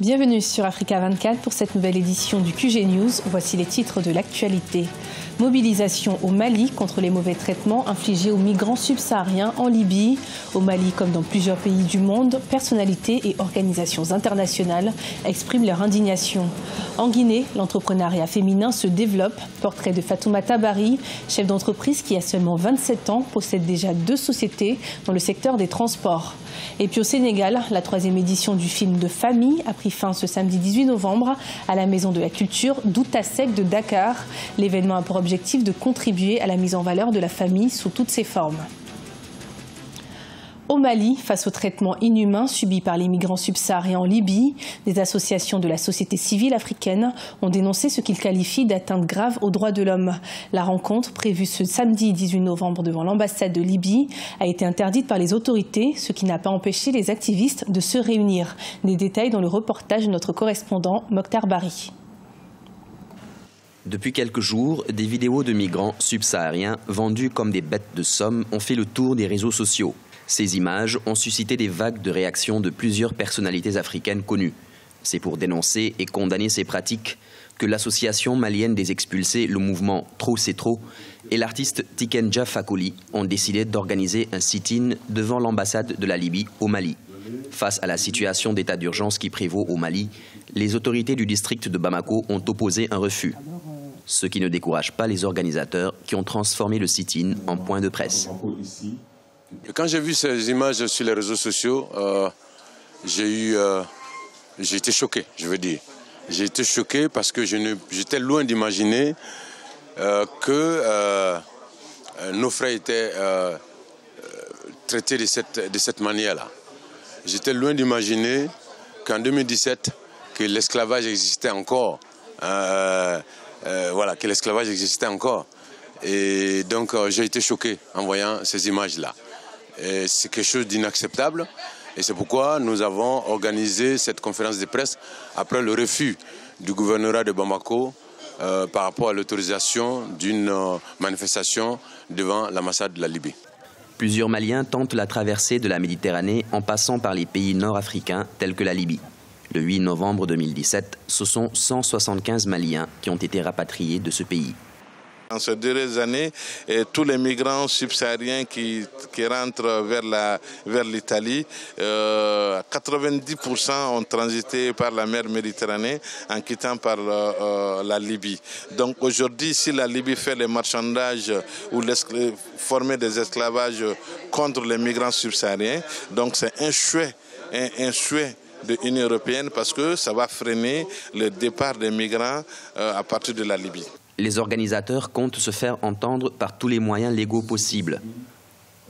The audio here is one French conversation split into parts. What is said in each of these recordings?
Bienvenue sur Africa 24 pour cette nouvelle édition du QG News. Voici les titres de l'actualité. Mobilisation au Mali contre les mauvais traitements infligés aux migrants subsahariens en Libye. Au Mali, comme dans plusieurs pays du monde, personnalités et organisations internationales expriment leur indignation. En Guinée, l'entrepreneuriat féminin se développe. Portrait de Fatoumata Bari, chef d'entreprise qui a seulement 27 ans, possède déjà 2 sociétés dans le secteur des transports. Et puis au Sénégal, la 3e édition du film de famille a pris fin ce samedi 18 novembre à la Maison de la Culture d'Outasek de Dakar. L'événement a pour objectif de contribuer à la mise en valeur de la famille sous toutes ses formes. Au Mali, face aux traitements inhumains subis par les migrants subsahariens en Libye, des associations de la société civile africaine ont dénoncé ce qu'ils qualifient d'atteinte grave aux droits de l'homme. La rencontre, prévue ce samedi 18 novembre devant l'ambassade de Libye, a été interdite par les autorités, ce qui n'a pas empêché les activistes de se réunir. Des détails dans le reportage de notre correspondant Mokhtar Bari. Depuis quelques jours, des vidéos de migrants subsahariens vendus comme des bêtes de somme ont fait le tour des réseaux sociaux. Ces images ont suscité des vagues de réactions de plusieurs personnalités africaines connues. C'est pour dénoncer et condamner ces pratiques que l'association malienne des expulsés, le mouvement Trop c'est trop, et l'artiste Tikenja Fakoly ont décidé d'organiser un sit-in devant l'ambassade de la Libye au Mali. Face à la situation d'état d'urgence qui prévaut au Mali, les autorités du district de Bamako ont opposé un refus. Ce qui ne décourage pas les organisateurs qui ont transformé le sit-in en point de presse. Quand j'ai vu ces images sur les réseaux sociaux, j'ai été choqué, je veux dire. J'ai été choqué parce que j'étais loin d'imaginer que nos frères étaient traités de cette manière-là. J'étais loin d'imaginer qu'en 2017, que l'esclavage existait encore. Que l'esclavage existait encore. Et donc j'ai été choqué en voyant ces images-là. C'est quelque chose d'inacceptable et c'est pourquoi nous avons organisé cette conférence de presse après le refus du gouvernorat de Bamako par rapport à l'autorisation d'une manifestation devant l'ambassade de la Libye. Plusieurs Maliens tentent la traversée de la Méditerranée en passant par les pays nord-africains tels que la Libye. Le 8 novembre 2017, ce sont 175 Maliens qui ont été rapatriés de ce pays. En ces dernières années, tous les migrants subsahariens qui rentrent vers l'Italie, 90% ont transité par la mer Méditerranée en quittant par la Libye. Donc aujourd'hui, si la Libye fait les marchandages ou former des esclavages contre les migrants subsahariens, donc c'est un souhait de l'Union européenne parce que ça va freiner le départ des migrants à partir de la Libye. Les organisateurs comptent se faire entendre par tous les moyens légaux possibles.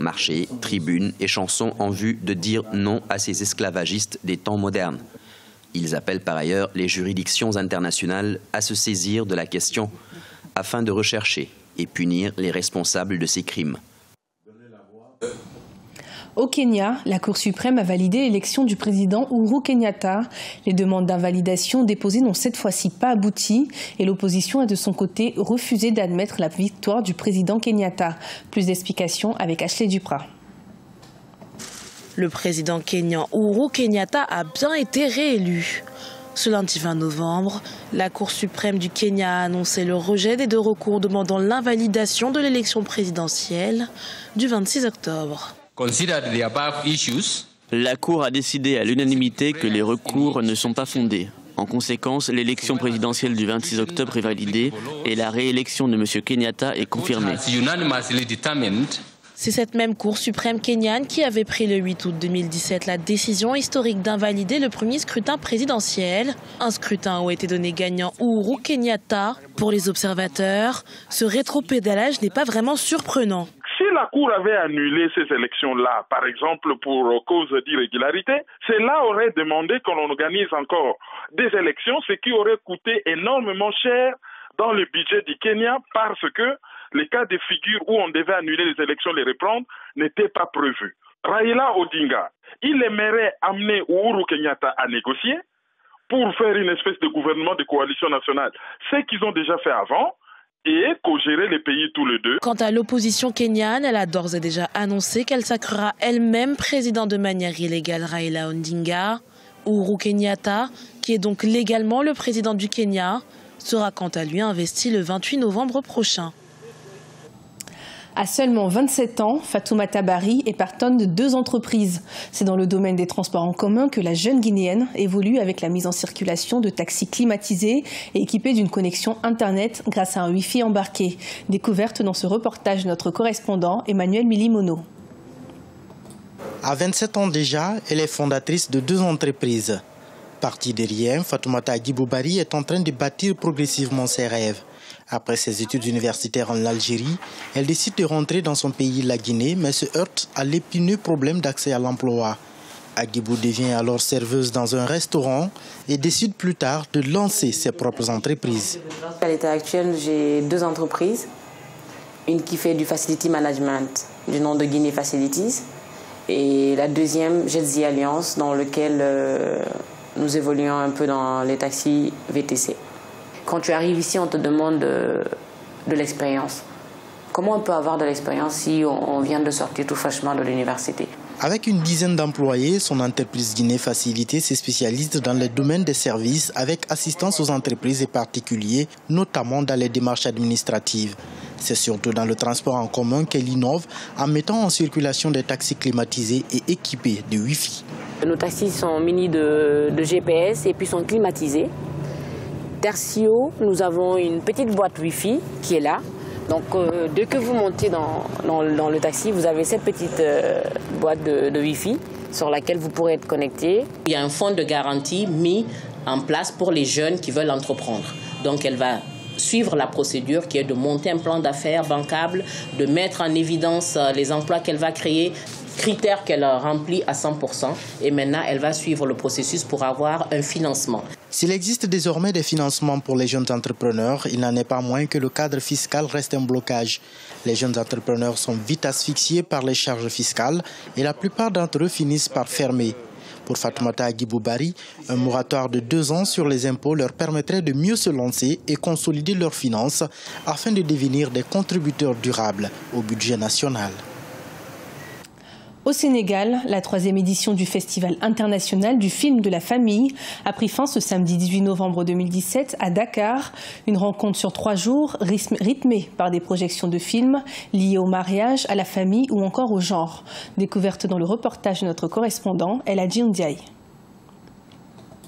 Marchés, tribunes et chansons en vue de dire non à ces esclavagistes des temps modernes. Ils appellent par ailleurs les juridictions internationales à se saisir de la question afin de rechercher et punir les responsables de ces crimes. Au Kenya, la Cour suprême a validé l'élection du président Uhuru Kenyatta. Les demandes d'invalidation déposées n'ont cette fois-ci pas abouti et l'opposition a de son côté refusé d'admettre la victoire du président Kenyatta. Plus d'explications avec Ashley Duprat. Le président kenyan Uhuru Kenyatta a bien été réélu. Ce lundi 20 novembre, la Cour suprême du Kenya a annoncé le rejet des 2 recours demandant l'invalidation de l'élection présidentielle du 26 octobre. La Cour a décidé à l'unanimité que les recours ne sont pas fondés. En conséquence, l'élection présidentielle du 26 octobre est validée et la réélection de M. Kenyatta est confirmée. C'est cette même Cour suprême kenyane qui avait pris le 8 août 2017 la décision historique d'invalider le premier scrutin présidentiel. Un scrutin où était donné gagnant Uhuru Kenyatta. Pour les observateurs, ce rétropédalage n'est pas vraiment surprenant. Si la Cour avait annulé ces élections-là, par exemple pour cause d'irrégularité, cela aurait demandé qu'on organise encore des élections, ce qui aurait coûté énormément cher dans le budget du Kenya parce que les cas de figure où on devait annuler les élections, les reprendre, n'étaient pas prévus. Raila Odinga, il aimerait amener Uhuru Kenyatta à négocier pour faire une espèce de gouvernement de coalition nationale. Ce qu'ils ont déjà fait avant, et co-gérer les pays tous les deux. Quant à l'opposition kenyane, elle a d'ores et déjà annoncé qu'elle sacrera elle-même président de manière illégale Raila Odinga. Uhuru Kenyatta, qui est donc légalement le président du Kenya, sera quant à lui investi le 28 novembre prochain. À seulement 27 ans, Fatoumata Bari est patronne de 2 entreprises. C'est dans le domaine des transports en commun que la jeune Guinéenne évolue avec la mise en circulation de taxis climatisés et équipés d'une connexion Internet grâce à un Wi-Fi embarqué. Découverte dans ce reportage de notre correspondant Emmanuel Milimono. À 27 ans déjà, elle est fondatrice de 2 entreprises. Partie de rien, Fatoumata Bari est en train de bâtir progressivement ses rêves. Après ses études universitaires en Algérie, elle décide de rentrer dans son pays, la Guinée, mais se heurte à l'épineux problème d'accès à l'emploi. Agibou devient alors serveuse dans un restaurant et décide plus tard de lancer ses propres entreprises. À l'état actuel, j'ai 2 entreprises. Une qui fait du facility management, du nom de Guinée Facilities. Et la deuxième, Jetzy Alliance, dans lequel nous évoluons un peu dans les taxis VTC. Quand tu arrives ici, on te demande de l'expérience. Comment on peut avoir de l'expérience si on vient de sortir tout fraîchement de l'université? Avec une dizaine d'employés, son entreprise Guinée Facilité se spécialise dans le domaine des services avec assistance aux entreprises et particuliers, notamment dans les démarches administratives. C'est surtout dans le transport en commun qu'elle innove en mettant en circulation des taxis climatisés et équipés de Wi-Fi. Nos taxis sont munis de GPS et puis sont climatisés. Tertio, nous avons une petite boîte Wi-Fi qui est là. Donc, dès que vous montez dans le taxi, vous avez cette petite boîte de Wi-Fi sur laquelle vous pourrez être connecté. Il y a un fonds de garantie mis en place pour les jeunes qui veulent entreprendre. Donc, elle va suivre la procédure qui est de monter un plan d'affaires bancable, de mettre en évidence les emplois qu'elle va créer, critères qu'elle remplit à 100%. Et maintenant, elle va suivre le processus pour avoir un financement. S'il existe désormais des financements pour les jeunes entrepreneurs, il n'en est pas moins que le cadre fiscal reste un blocage. Les jeunes entrepreneurs sont vite asphyxiés par les charges fiscales et la plupart d'entre eux finissent par fermer. Pour Fatoumata Bari, un moratoire de 2 ans sur les impôts leur permettrait de mieux se lancer et consolider leurs finances afin de devenir des contributeurs durables au budget national. Au Sénégal, la 3e édition du Festival international du film de la famille a pris fin ce samedi 18 novembre 2017 à Dakar. Une rencontre sur 3 jours rythmée par des projections de films liés au mariage, à la famille ou encore au genre. Découverte dans le reportage de notre correspondant Eladji Ndiaye.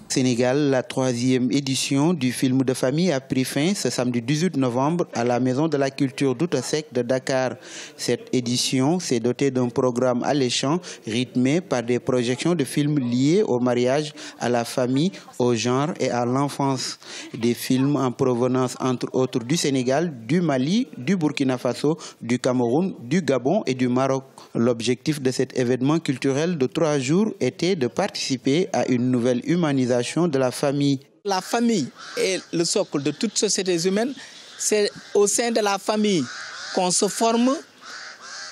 Sénégal, la 3e édition du film de famille a pris fin ce samedi 18 novembre à la Maison de la Culture d'Outasek de Dakar. Cette édition s'est dotée d'un programme alléchant rythmé par des projections de films liés au mariage, à la famille, au genre et à l'enfance. Des films en provenance entre autres du Sénégal, du Mali, du Burkina Faso, du Cameroun, du Gabon et du Maroc. L'objectif de cet événement culturel de 3 jours était de participer à une nouvelle humanisation de la famille. La famille est le socle de toute société humaine. C'est au sein de la famille qu'on se forme,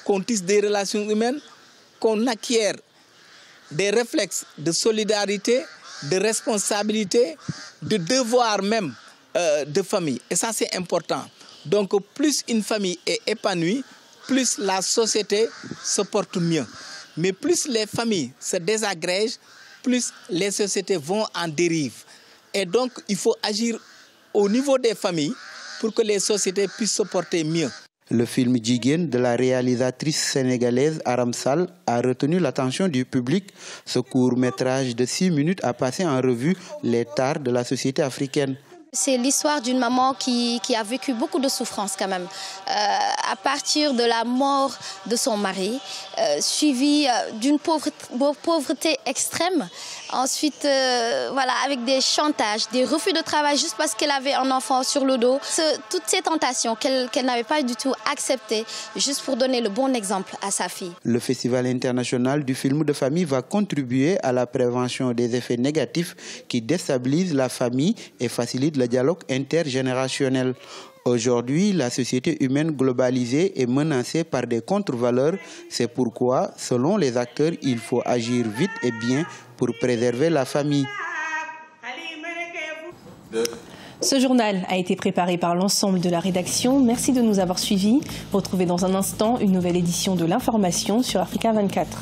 qu'on tisse des relations humaines, qu'on acquiert des réflexes de solidarité, de responsabilité, de devoir même de famille. Et ça, c'est important. Donc, plus une famille est épanouie, plus la société se porte mieux. Mais plus les familles se désagrègent, plus les sociétés vont en dérive. Et donc, il faut agir au niveau des familles pour que les sociétés puissent se porter mieux. Le film Djiguen de la réalisatrice sénégalaise Aram Sall a retenu l'attention du public. Ce court-métrage de 6 minutes a passé en revue les tares de la société africaine. C'est l'histoire d'une maman qui a vécu beaucoup de souffrance quand même, à partir de la mort de son mari, suivie d'une pauvreté extrême. Ensuite, voilà, avec des chantages, des refus de travail juste parce qu'elle avait un enfant sur le dos. Toutes ces tentations qu'elle n'avait pas du tout acceptées, juste pour donner le bon exemple à sa fille. Le Festival international du film de famille va contribuer à la prévention des effets négatifs qui déstabilisent la famille et facilitent le dialogue intergénérationnel. Aujourd'hui, la société humaine globalisée est menacée par des contre-valeurs. C'est pourquoi, selon les acteurs, il faut agir vite et bien pour préserver la famille. Ce journal a été préparé par l'ensemble de la rédaction. Merci de nous avoir suivis. Retrouvez dans un instant une nouvelle édition de l'information sur Africa 24.